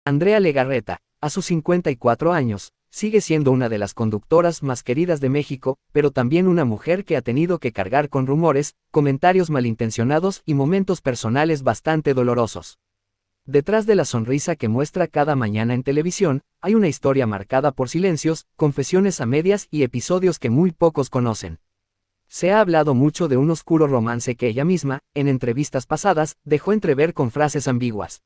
Andrea Legarreta, a sus 54 años, sigue siendo una de las conductoras más queridas de México, pero también una mujer que ha tenido que cargar con rumores, comentarios malintencionados y momentos personales bastante dolorosos. Detrás de la sonrisa que muestra cada mañana en televisión, hay una historia marcada por silencios, confesiones a medias y episodios que muy pocos conocen. Se ha hablado mucho de un oscuro romance que ella misma, en entrevistas pasadas, dejó entrever con frases ambiguas.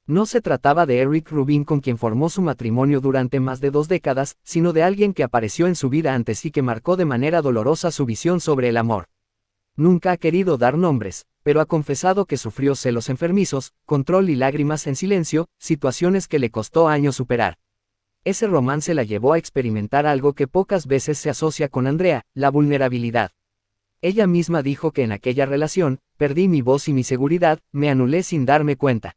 No se trataba de Eric Rubin, con quien formó su matrimonio durante más de 2 décadas, sino de alguien que apareció en su vida antes y que marcó de manera dolorosa su visión sobre el amor. Nunca ha querido dar nombres, pero ha confesado que sufrió celos enfermizos, control y lágrimas en silencio, situaciones que le costó años superar. Ese romance la llevó a experimentar algo que pocas veces se asocia con Andrea: la vulnerabilidad. Ella misma dijo que en aquella relación, perdí mi voz y mi seguridad, me anulé sin darme cuenta.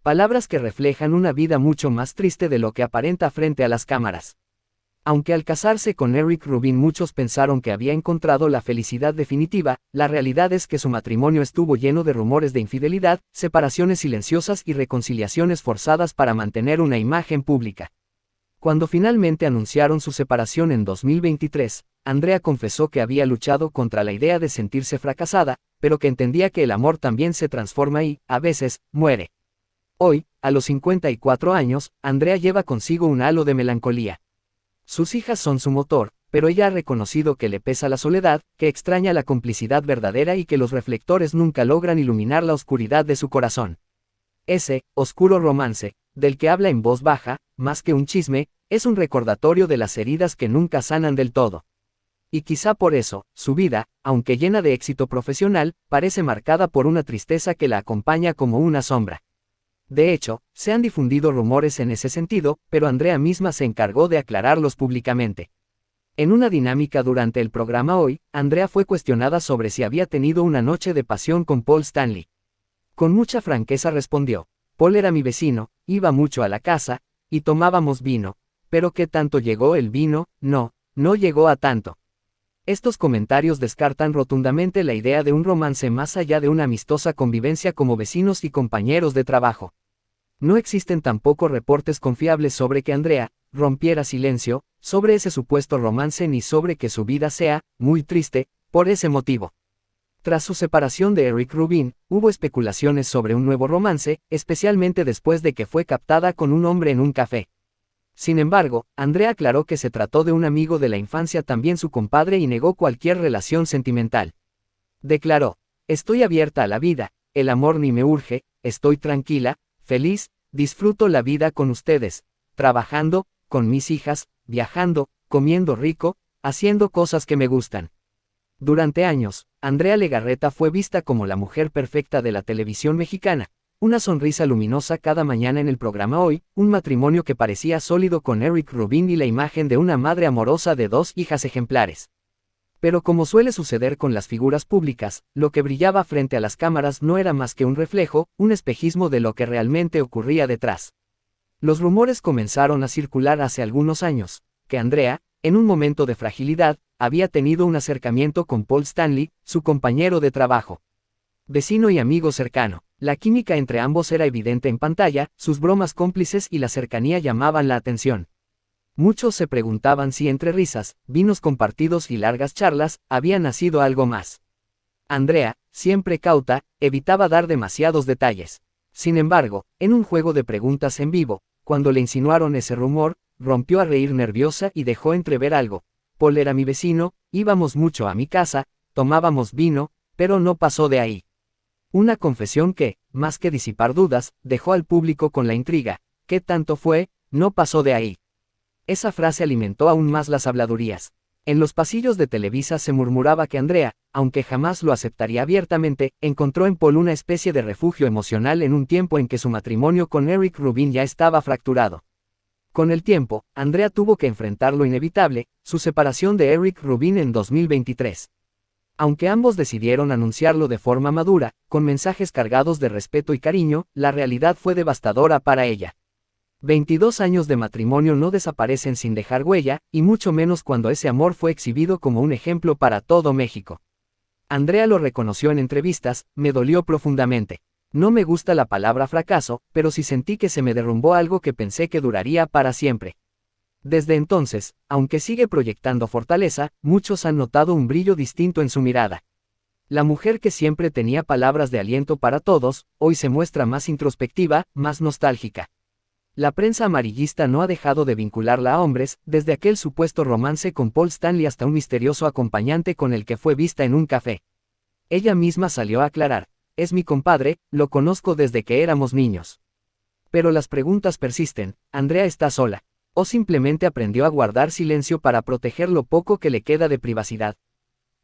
Palabras que reflejan una vida mucho más triste de lo que aparenta frente a las cámaras. Aunque al casarse con Eric Rubin muchos pensaron que había encontrado la felicidad definitiva, la realidad es que su matrimonio estuvo lleno de rumores de infidelidad, separaciones silenciosas y reconciliaciones forzadas para mantener una imagen pública. Cuando finalmente anunciaron su separación en 2023, Andrea confesó que había luchado contra la idea de sentirse fracasada, pero que entendía que el amor también se transforma y, a veces, muere. Hoy, a los 54 años, Andrea lleva consigo un halo de melancolía. Sus hijas son su motor, pero ella ha reconocido que le pesa la soledad, que extraña la complicidad verdadera y que los reflectores nunca logran iluminar la oscuridad de su corazón. Ese oscuro romance, del que habla en voz baja, más que un chisme, es un recordatorio de las heridas que nunca sanan del todo. Y quizá por eso, su vida, aunque llena de éxito profesional, parece marcada por una tristeza que la acompaña como una sombra. De hecho, se han difundido rumores en ese sentido, pero Andrea misma se encargó de aclararlos públicamente. En una dinámica durante el programa Hoy, Andrea fue cuestionada sobre si había tenido una noche de pasión con Paul Stanley. Con mucha franqueza respondió: Paul era mi vecino, iba mucho a la casa, y tomábamos vino, pero ¿qué tanto llegó el vino? No llegó a tanto. Estos comentarios descartan rotundamente la idea de un romance más allá de una amistosa convivencia como vecinos y compañeros de trabajo. No existen tampoco reportes confiables sobre que Andrea rompiera silencio sobre ese supuesto romance ni sobre que su vida sea muy triste por ese motivo. Tras su separación de Eric Rubin, hubo especulaciones sobre un nuevo romance, especialmente después de que fue captada con un hombre en un café. Sin embargo, Andrea aclaró que se trató de un amigo de la infancia, también su compadre, y negó cualquier relación sentimental. Declaró: estoy abierta a la vida, el amor ni me urge, estoy tranquila, feliz, disfruto la vida con ustedes, trabajando, con mis hijas, viajando, comiendo rico, haciendo cosas que me gustan. Durante años, Andrea Legarreta fue vista como la mujer perfecta de la televisión mexicana. Una sonrisa luminosa cada mañana en el programa Hoy, un matrimonio que parecía sólido con Eric Rubin y la imagen de una madre amorosa de 2 hijas ejemplares. Pero como suele suceder con las figuras públicas, lo que brillaba frente a las cámaras no era más que un reflejo, un espejismo de lo que realmente ocurría detrás. Los rumores comenzaron a circular hace algunos años, que Andrea, en un momento de fragilidad, había tenido un acercamiento con Paul Stanley, su compañero de trabajo. Vecino y amigo cercano. La química entre ambos era evidente en pantalla, sus bromas cómplices y la cercanía llamaban la atención. Muchos se preguntaban si entre risas, vinos compartidos y largas charlas, había nacido algo más. Andrea, siempre cauta, evitaba dar demasiados detalles. Sin embargo, en un juego de preguntas en vivo, cuando le insinuaron ese rumor, rompió a reír nerviosa y dejó entrever algo: Paul era mi vecino, íbamos mucho a mi casa, tomábamos vino, pero no pasó de ahí. Una confesión que, más que disipar dudas, dejó al público con la intriga: ¿qué tanto fue? No pasó de ahí. Esa frase alimentó aún más las habladurías. En los pasillos de Televisa se murmuraba que Andrea, aunque jamás lo aceptaría abiertamente, encontró en Paul una especie de refugio emocional en un tiempo en que su matrimonio con Eric Rubin ya estaba fracturado. Con el tiempo, Andrea tuvo que enfrentar lo inevitable: su separación de Eric Rubin en 2023. Aunque ambos decidieron anunciarlo de forma madura, con mensajes cargados de respeto y cariño, la realidad fue devastadora para ella. 22 años de matrimonio no desaparecen sin dejar huella, y mucho menos cuando ese amor fue exhibido como un ejemplo para todo México. Andrea lo reconoció en entrevistas: me dolió profundamente. No me gusta la palabra fracaso, pero sí sentí que se me derrumbó algo que pensé que duraría para siempre. Desde entonces, aunque sigue proyectando fortaleza, muchos han notado un brillo distinto en su mirada. La mujer que siempre tenía palabras de aliento para todos, hoy se muestra más introspectiva, más nostálgica. La prensa amarillista no ha dejado de vincularla a hombres, desde aquel supuesto romance con Paul Stanley hasta un misterioso acompañante con el que fue vista en un café. Ella misma salió a aclarar: es mi compadre, lo conozco desde que éramos niños. Pero las preguntas persisten: ¿Andrea está sola? ¿O simplemente aprendió a guardar silencio para proteger lo poco que le queda de privacidad?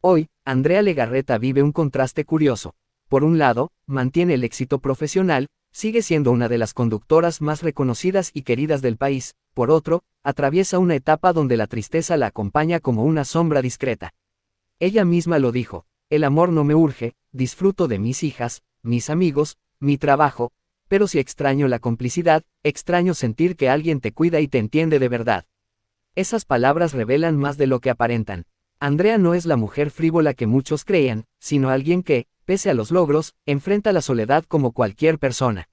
Hoy, Andrea Legarreta vive un contraste curioso. Por un lado, mantiene el éxito profesional, sigue siendo una de las conductoras más reconocidas y queridas del país. Por otro, atraviesa una etapa donde la tristeza la acompaña como una sombra discreta. Ella misma lo dijo: el amor no me urge, disfruto de mis hijas, mis amigos, mi trabajo, pero si extraño la complicidad, extraño sentir que alguien te cuida y te entiende de verdad. Esas palabras revelan más de lo que aparentan. Andrea no es la mujer frívola que muchos creían, sino alguien que, pese a los logros, enfrenta la soledad como cualquier persona.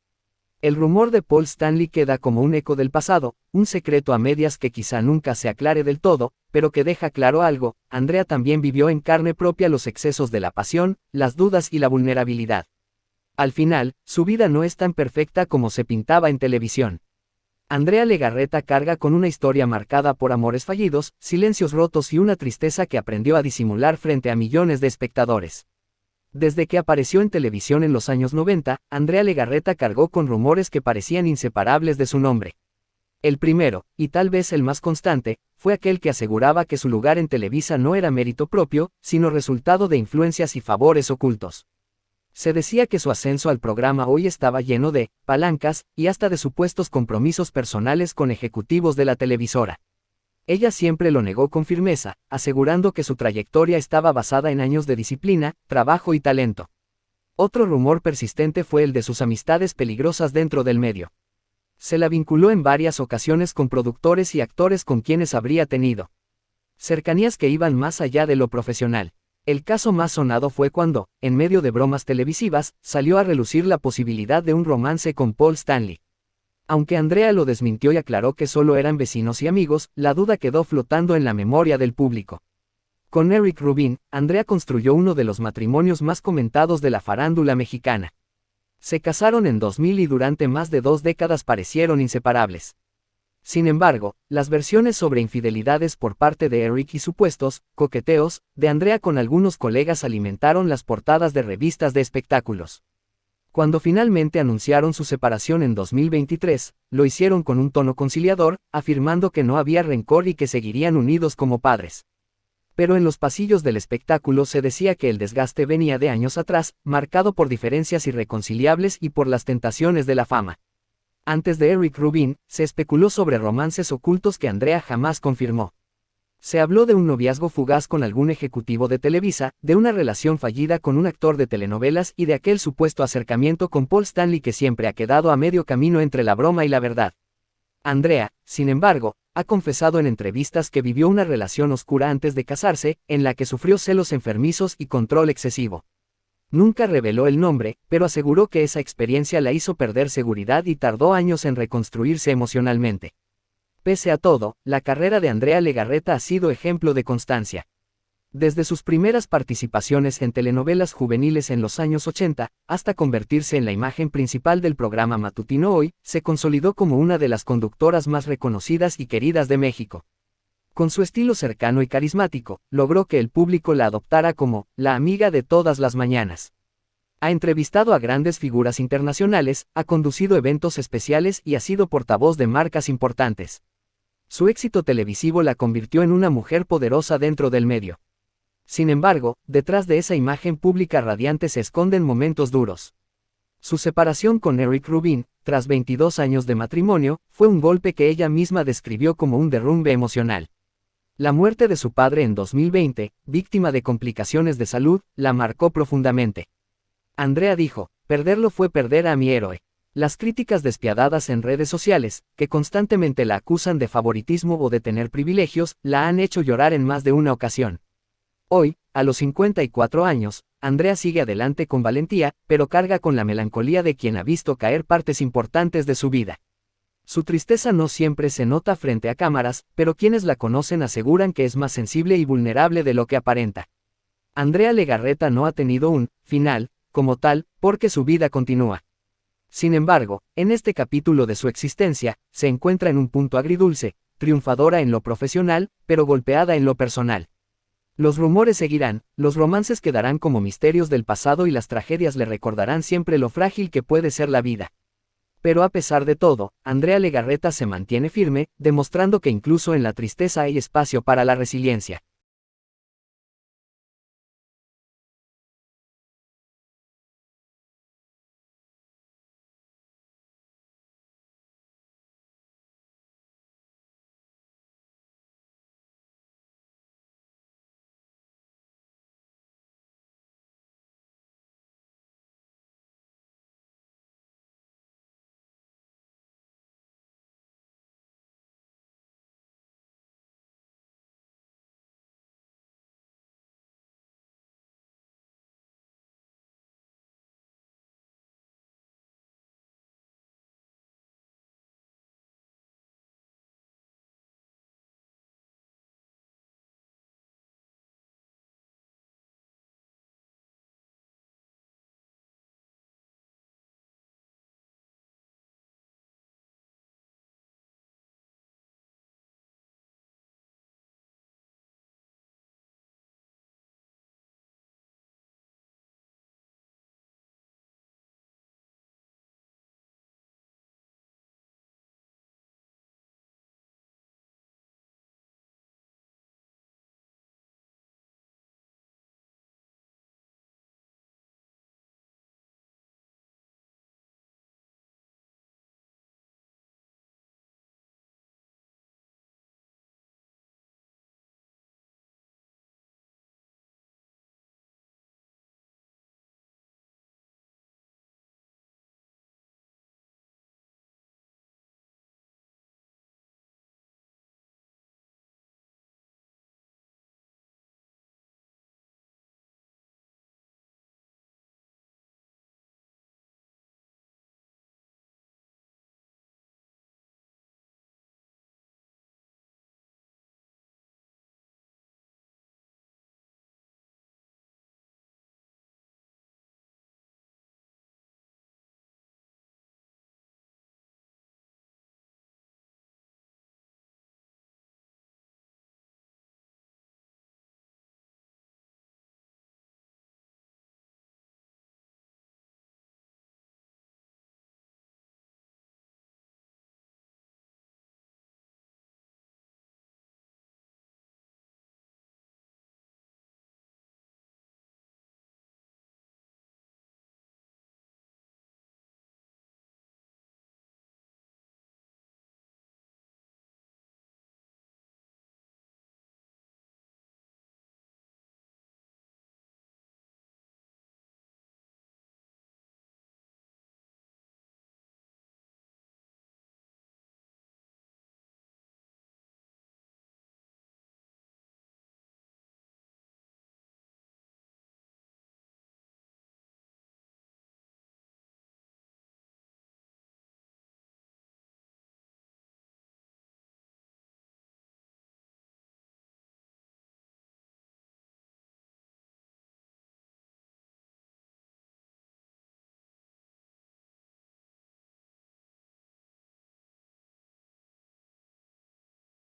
El rumor de Paul Stanley queda como un eco del pasado, un secreto a medias que quizá nunca se aclare del todo, pero que deja claro algo: Andrea también vivió en carne propia los excesos de la pasión, las dudas y la vulnerabilidad. Al final, su vida no es tan perfecta como se pintaba en televisión. Andrea Legarreta carga con una historia marcada por amores fallidos, silencios rotos y una tristeza que aprendió a disimular frente a millones de espectadores. Desde que apareció en televisión en los años 90, Andrea Legarreta cargó con rumores que parecían inseparables de su nombre. El primero, y tal vez el más constante, fue aquel que aseguraba que su lugar en Televisa no era mérito propio, sino resultado de influencias y favores ocultos. Se decía que su ascenso al programa Hoy estaba lleno de palancas, y hasta de supuestos compromisos personales con ejecutivos de la televisora. Ella siempre lo negó con firmeza, asegurando que su trayectoria estaba basada en años de disciplina, trabajo y talento. Otro rumor persistente fue el de sus amistades peligrosas dentro del medio. Se la vinculó en varias ocasiones con productores y actores con quienes habría tenido cercanías que iban más allá de lo profesional. El caso más sonado fue cuando, en medio de bromas televisivas, salió a relucir la posibilidad de un romance con Paul Stanley. Aunque Andrea lo desmintió y aclaró que solo eran vecinos y amigos, la duda quedó flotando en la memoria del público. Con Eric Rubin, Andrea construyó uno de los matrimonios más comentados de la farándula mexicana. Se casaron en 2000 y durante más de 2 décadas parecieron inseparables. Sin embargo, las versiones sobre infidelidades por parte de Eric y supuestos coqueteos de Andrea con algunos colegas alimentaron las portadas de revistas de espectáculos. Cuando finalmente anunciaron su separación en 2023, lo hicieron con un tono conciliador, afirmando que no había rencor y que seguirían unidos como padres. Pero en los pasillos del espectáculo se decía que el desgaste venía de años atrás, marcado por diferencias irreconciliables y por las tentaciones de la fama. Antes de Eric Rubin, se especuló sobre romances ocultos que Andrea jamás confirmó. Se habló de un noviazgo fugaz con algún ejecutivo de Televisa, de una relación fallida con un actor de telenovelas y de aquel supuesto acercamiento con Paul Stanley que siempre ha quedado a medio camino entre la broma y la verdad. Andrea, sin embargo, ha confesado en entrevistas que vivió una relación oscura antes de casarse, en la que sufrió celos enfermizos y control excesivo. Nunca reveló el nombre, pero aseguró que esa experiencia la hizo perder seguridad y tardó años en reconstruirse emocionalmente. Pese a todo, la carrera de Andrea Legarreta ha sido ejemplo de constancia. Desde sus primeras participaciones en telenovelas juveniles en los años 80, hasta convertirse en la imagen principal del programa matutino Hoy, se consolidó como una de las conductoras más reconocidas y queridas de México. Con su estilo cercano y carismático, logró que el público la adoptara como la amiga de todas las mañanas. Ha entrevistado a grandes figuras internacionales, ha conducido eventos especiales y ha sido portavoz de marcas importantes. Su éxito televisivo la convirtió en una mujer poderosa dentro del medio. Sin embargo, detrás de esa imagen pública radiante se esconden momentos duros. Su separación con Eric Rubin, tras 22 años de matrimonio, fue un golpe que ella misma describió como un derrumbe emocional. La muerte de su padre en 2020, víctima de complicaciones de salud, la marcó profundamente. Andrea dijo: perderlo fue perder a mi héroe. Las críticas despiadadas en redes sociales, que constantemente la acusan de favoritismo o de tener privilegios, la han hecho llorar en más de una ocasión. Hoy, a los 54 años, Andrea sigue adelante con valentía, pero carga con la melancolía de quien ha visto caer partes importantes de su vida. Su tristeza no siempre se nota frente a cámaras, pero quienes la conocen aseguran que es más sensible y vulnerable de lo que aparenta. Andrea Legarreta no ha tenido un final, como tal, porque su vida continúa. Sin embargo, en este capítulo de su existencia, se encuentra en un punto agridulce, triunfadora en lo profesional, pero golpeada en lo personal. Los rumores seguirán, los romances quedarán como misterios del pasado y las tragedias le recordarán siempre lo frágil que puede ser la vida. Pero a pesar de todo, Andrea Legarreta se mantiene firme, demostrando que incluso en la tristeza hay espacio para la resiliencia.